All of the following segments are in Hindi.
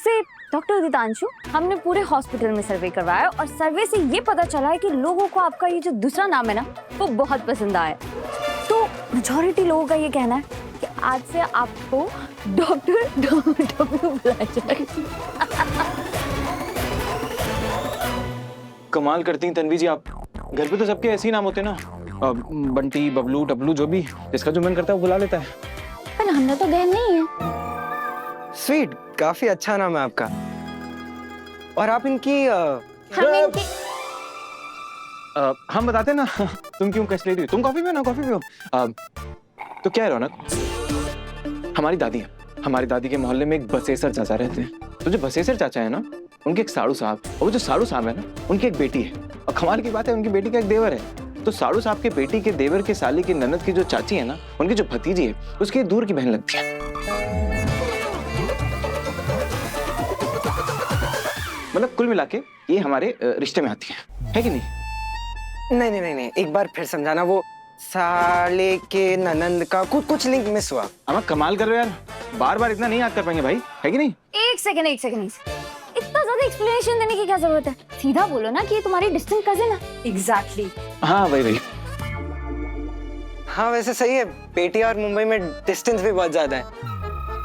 वैसे डॉक्टर दितांशु, हमने पूरे हॉस्पिटल में सर्वे करवाया और सर्वे से ये पता चला है कि लोगों को आपका ये जो दूसरा नाम है ना, वो बहुत पसंद आया। तो मेजॉरिटी लोगों का ये कहना है कि आज से आपको डॉक्टर डब्लू बुलाया जाए। कमाल करती हैं तन्वी जी आप। घर पे तो सबके ऐसे ही नाम होते हैं ना, बंटी, बबलू, डब्लू, जो भी जिसका जो मन करता है वो बुला लेता है। पर हमने तो गए नहीं है। स्वीट, काफी अच्छा नाम है आपका। और आप इनकी हम बताते ना। तुम क्यों कष्ट ले रही हो? तुम कॉफी पियो ना, कॉफी पियो। तो क्या है रौनक, हमारी दादी है, हमारी दादी के मोहल्ले में एक बसेसर चाचा रहते हैं। तो जो बसेसर चाचा है ना, उनके एक साड़ू साहब, और वो जो साड़ू साहब है ना, उनकी एक बेटी है। और कमाल की बात है, उनकी बेटी का एक देवर है। तो साड़ू साहब के बेटी के देवर के साली की ननद की जो चाची है ना, उनकी जो भतीजी है, उसकी दूर की बहन लगती है। मतलब कुल मिला के ये हमारे रिश्ते में आती है कि नहीं? नहीं, एक बार फिर समझाना। वो साले के ननंद का कुछ लिंक मिस हुआ। हम कमाल कर रहे हो यार, बार बार इतना नहीं याद कर पाएंगे भाई, है कि नहीं? एक सेकंड, इतना ज्यादा एक्सप्लेनेशन देने की क्या जरूरत है? सीधा बोलो ना कि ये तुम्हारी डिस्टेंट कजिन है। एग्जैक्टली। हाँ वही। हाँ वैसे सही है, पेटिया और मुंबई में डिस्टेंस भी बहुत ज्यादा है।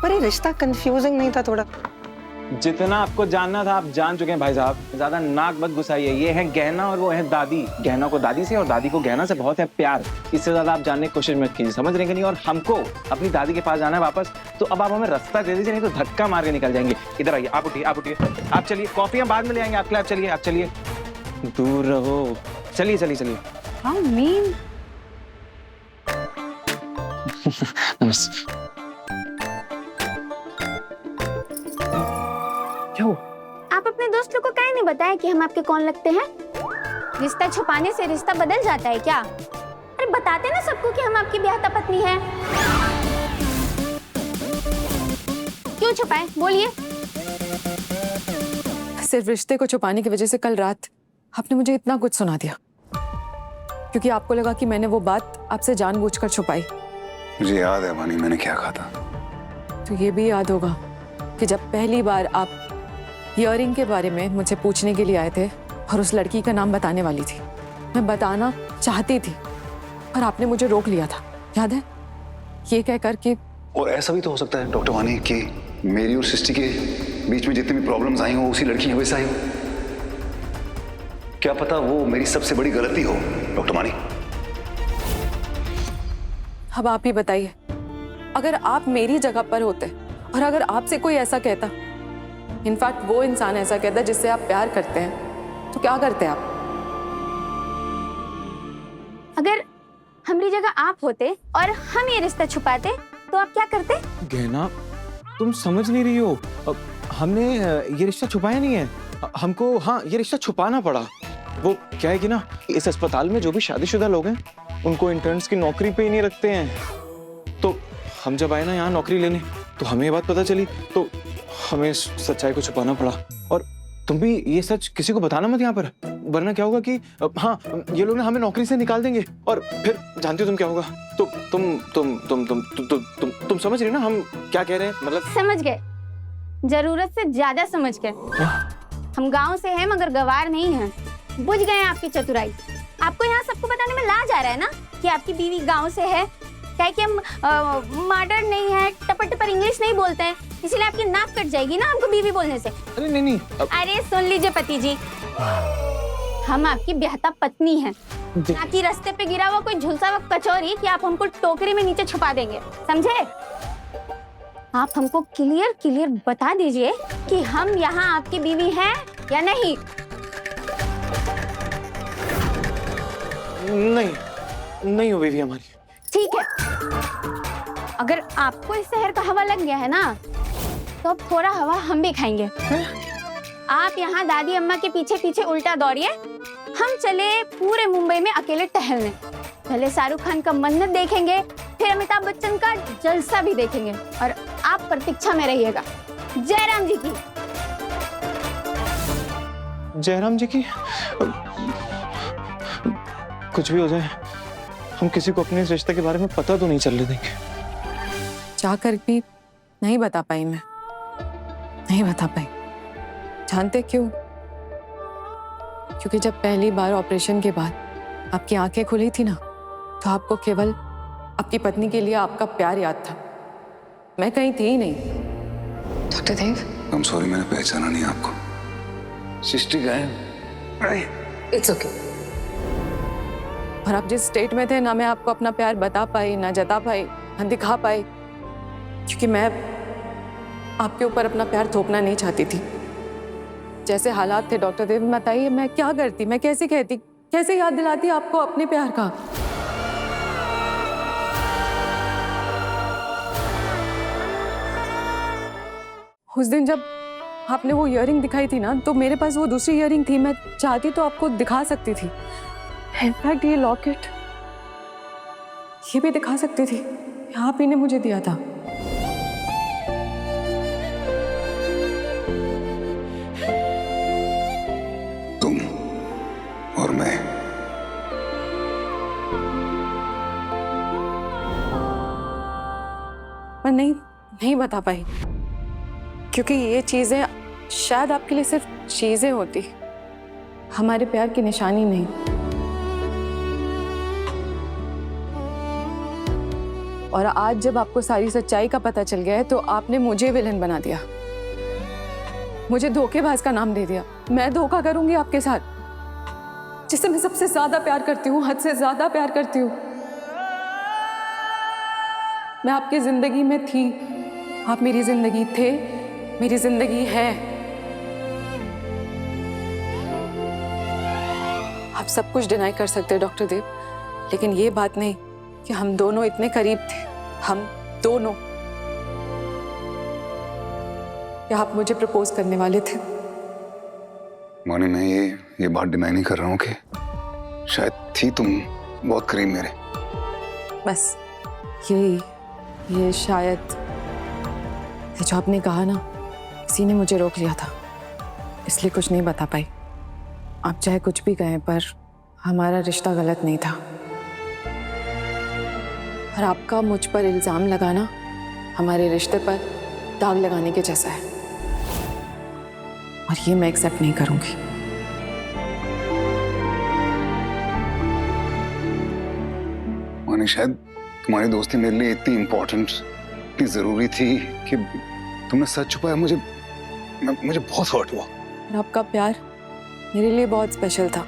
पर ये रिश्ता कंफ्यूजिंग नहीं था थोड़ा? जितना आपको जानना था आप जान चुके हैं भाई साहब, ज्यादा नाक मत घुसाइए। ये है गहना और वो है दादी। गहना को दादी से और दादी को गहना से बहुत है प्यार। इससे ज्यादा आप जानने की कोशिश मत कीजिए, समझ रहे कि नहीं? और हमको अपनी दादी के पास जाना है वापस, तो अब आप हमें रास्ता दे दीजिए, नहीं तो धक्का मार के निकल जाएंगे। इधर आइए, आप उठिए, आप चलिए, कॉफी हम बाद में ले आएंगे आपके लिए। आप चलिए, दूर रहो। चलिए। How mean. नमस्ते। क्या हुआ? आप अपने दोस्त लोग को काहे नहीं बताया कि हम आपके कौन लगते हैं? रिश्ता छुपाने से रिश्ता बदल जाता है क्या? अरे बताते ना सबको कि हम आपकी ब्याहता पत्नी हैं। क्यों छुपाए, बोलिए। सिर्फ रिश्ते को छुपाने की वजह से कल रात आपने मुझे इतना कुछ सुना दिया, क्योंकि आपको लगा कि मैंने वो बात आपसे जानबूझकर छुपाई। मुझे याद है वानी, मैंने क्या कहा था। तो ये भी याद होगा कि जब पहली बार आप ईयरिंग के बारे में मुझे पूछने के लिए आए थे और उस लड़की का नाम बताने वाली थी, मैं बताना चाहती थी पर आपने मुझे रोक लिया था, याद है? ये कहकर कि और ऐसा भी तो हो सकता है डॉक्टर वानी कि मेरी और सृष्टि के बीच में जितनी भी प्रॉब्लम्स आई हो उसी लड़की की वजह से आई हो। क्या पता वो मेरी सबसे बड़ी गलती हो डॉक्टर वानी। अब आप ही बताइए, अगर आप मेरी जगह पर होते और अगर आपसे कोई ऐसा कहता, इनफैक्ट वो इंसान ऐसा कहता जिससे आप प्यार करते हैं, तो क्या करते आप? अगर हमारी जगह आप होते और हम ये रिश्ता छुपाते तो आप क्या करते? गहना, तुम समझ नहीं रही हो। हमने ये रिश्ता छुपाया नहीं है, हमको हाँ ये रिश्ता छुपाना पड़ा। वो क्या है कि ना, इस अस्पताल में जो भी शादीशुदा लोग हैं उनको इंटर्न्स की नौकरी पे ही नहीं रखते हैं। तो हम जब आए ना यहाँ नौकरी लेने, तो हमें ये बात पता चली, तो हमें सच्चाई को छुपाना पड़ा। और तुम भी ये सच किसी को बताना मत यहाँ पर, वरना क्या होगा कि हाँ ये लोग ना हमें नौकरी से निकाल देंगे और फिर जानती हो तुम क्या होगा। तो तुम समझ रही हो ना हम क्या कह रहे हैं? मतलब समझ गए, जरूरत से ज्यादा समझ गए। हम गांव से हैं मगर गवार नहीं हैं। बुझ गए हैं आपकी चतुराई। आपको यहाँ सबको बताने में लाज आ रहा है ना कि आपकी बीवी गांव से है, क्या कि हम मॉडर्न नहीं है, टपर इंग्लिश नहीं बोलते हैं, इसीलिए आपकी नाक कट जाएगी ना हमको बीवी बोलने से। अरे नहीं अरे सुन लीजिए पति जी, हम आपकी ब्याहता पत्नी हैं, ना कि रास्ते पे गिरा हुआ कोई झुलसा हुआ कचौरी कि आप हमको टोकरी में नीचे छुपा देंगे, समझे? आप हमको क्लियर बता दीजिए कि हम यहाँ आपकी बीवी हैं या नहीं। नहीं हो बीवी हमारी। ठीक है, अगर आपको इस शहर का हवा लग गया है ना, तो अब थोड़ा हवा हम भी खाएंगे। आप यहाँ दादी अम्मा के पीछे उल्टा दौड़िए, हम चले पूरे मुंबई में अकेले टहलने। पहले शाहरुख खान का मन्नत देखेंगे, फिर अमिताभ बच्चन का जलसा भी देखेंगे, और आप प्रतीक्षा में रहिएगा। जयराम जी की। जयराम जी की? कुछ भी हो जाए, हम किसी को अपने इस रिश्ते के बारे में पता तो नहीं चलने देंगे। चाहकर भी नहीं बता पाई मैं, नहीं बता पाई। जानते क्यों? क्योंकि जब पहली बार ऑपरेशन के बाद आपकी आंखें खुली थी ना, तो आपको केवल आपकी पत्नी के लिए आपका प्यार याद था। मैं कहीं थी ही नहीं। डॉक्टर देव, I'm sorry, मैंने पहचाना नहीं आपको। सृष्टि गायब। It's okay. और आप जिस स्टेट में थे ना, मैं आपको अपना प्यार बता पाई, ना जता पाई, ना दिखा पाई, क्योंकि मैं आपके ऊपर अपना प्यार थोपना नहीं चाहती थी। जैसे हालात थे डॉक्टर देव, बताइए मैं क्या करती, मैं कैसे कहती, कैसे याद दिलाती आपको अपने प्यार का। उस दिन जब आपने वो इयररिंग दिखाई थी ना, तो मेरे पास वो दूसरी इयररिंग थी। मैं चाहती तो आपको दिखा सकती थी। इनफैक्ट ये लॉकेट, ये भी दिखा सकती थी। आप ही ने मुझे दिया था। तुम और मैं। मैं नहीं बता पाई, क्योंकि ये चीजें शायद आपके लिए सिर्फ चीजें होती, हमारे प्यार की निशानी नहीं। और आज जब आपको सारी सच्चाई का पता चल गया है, तो आपने मुझे विलन बना दिया, मुझे धोखेबाज का नाम दे दिया। मैं धोखा करूंगी आपके साथ, जिसे मैं सबसे ज्यादा प्यार करती हूँ, हद से ज्यादा प्यार करती हूँ। मैं आपकी जिंदगी में थी, आप मेरी जिंदगी थे, मेरी जिंदगी है। आप सब कुछ डिनाई कर सकते हैं डॉक्टर देव, लेकिन ये बात नहीं कि हम दोनों इतने करीब थे, हम दोनों। क्या आप मुझे प्रपोज करने वाले थे? माने मैं ये बात डिनाई नहीं कर रहा हूँ कि शायद थी तुम बहुत करीब मेरे। बस ये शायद, ये जो आपने कहा ना, किसी ने मुझे रोक लिया था, इसलिए कुछ नहीं बता पाई। आप चाहे कुछ भी कहें, पर हमारा रिश्ता गलत नहीं था। और आपका मुझ पर इल्जाम लगाना हमारे रिश्ते पर दाग लगाने के जैसा है, और ये मैं एक्सेप्ट नहीं करूंगी। माने शायद तुम्हारी दोस्ती मेरे लिए इतनी इम्पोर्टेंट, इतनी जरूरी थी कि तुमने सच छुपाया। मुझे बहुत हर्ट हुआ। और आपका प्यार मेरे लिए बहुत स्पेशल था,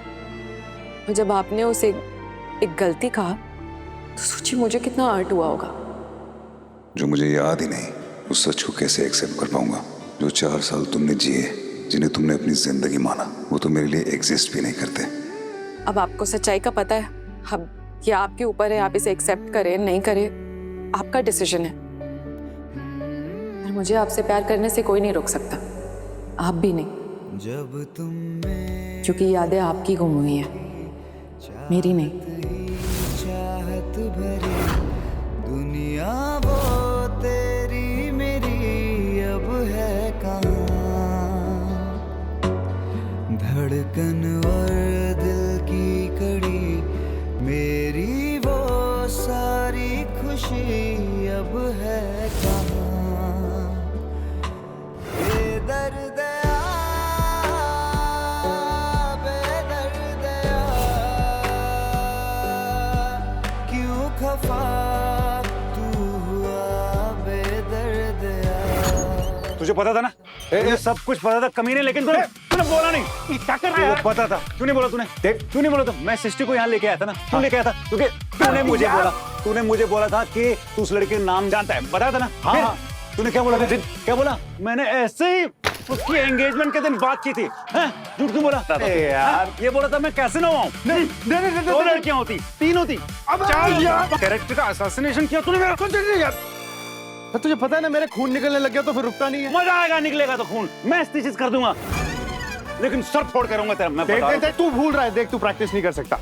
और जब आपने उसे एक गलती कहा, तो सोचिए मुझे कितना हर्ट हुआ होगा। जो मुझे याद ही नहीं, उस सच को कैसे एक्सेप्ट कर पाऊंगा? जो 4 साल तुमने जिए, जिन्हें तुमने अपनी जिंदगी माना, वो तो मेरे लिए एग्जिस्ट भी नहीं करते। अब आपको सच्चाई का पता है, अब ये आपके ऊपर है, आप इसे एक्सेप्ट करें नहीं करें, आपका डिसीजन है। और मुझे आपसे प्यार करने से कोई नहीं रोक सकता, आप भी नहीं, क्योंकि यादें आपकी गुम हुई हैं, मेरी नहीं। चाहत भरी दुनिया वो तेरी मेरी अब है कहाँ, धड़कन और दिल की कड़ी मेरी वो सारी खुशी अब है कहाँ। बेदर्द तुझे पता था ना? ये सब कुछ पता था कमीने, लेकिन तूने बोला नहीं। क्या कर रहा है? पता था, क्यों नहीं बोला तूने? देख, क्यों नहीं बोला? तो मैं सृष्टि को यहाँ लेके आया था ना, क्यों लेके आया था? क्योंकि तूने मुझे बोला था कि तू उस लड़के का नाम जानता है, बताया था ना? हाँ। तूने क्या बोला? क्या बोला? मैंने ऐसे ही उसकी एंगेजमेंट के दिन बात की थी। झूठ क्यों बोला? यार ये बोला था मैं कैसे ना आऊं? दो लड़कियां होती, 3 होती, अब 4 कैरेक्टर का असैसिनेशन किया तूने मेरा। तो तुझे पता है ना, मेरे खून निकलने लग गया तो फिर रुकता नहीं है। मजा आएगा, निकलेगा तो खून, मैं स्टिचेस कर दूंगा, लेकिन सर फोड़ करूंगा तेरा। मैं देख तू भूल रहा है, देख तू प्रैक्टिस नहीं कर सकता।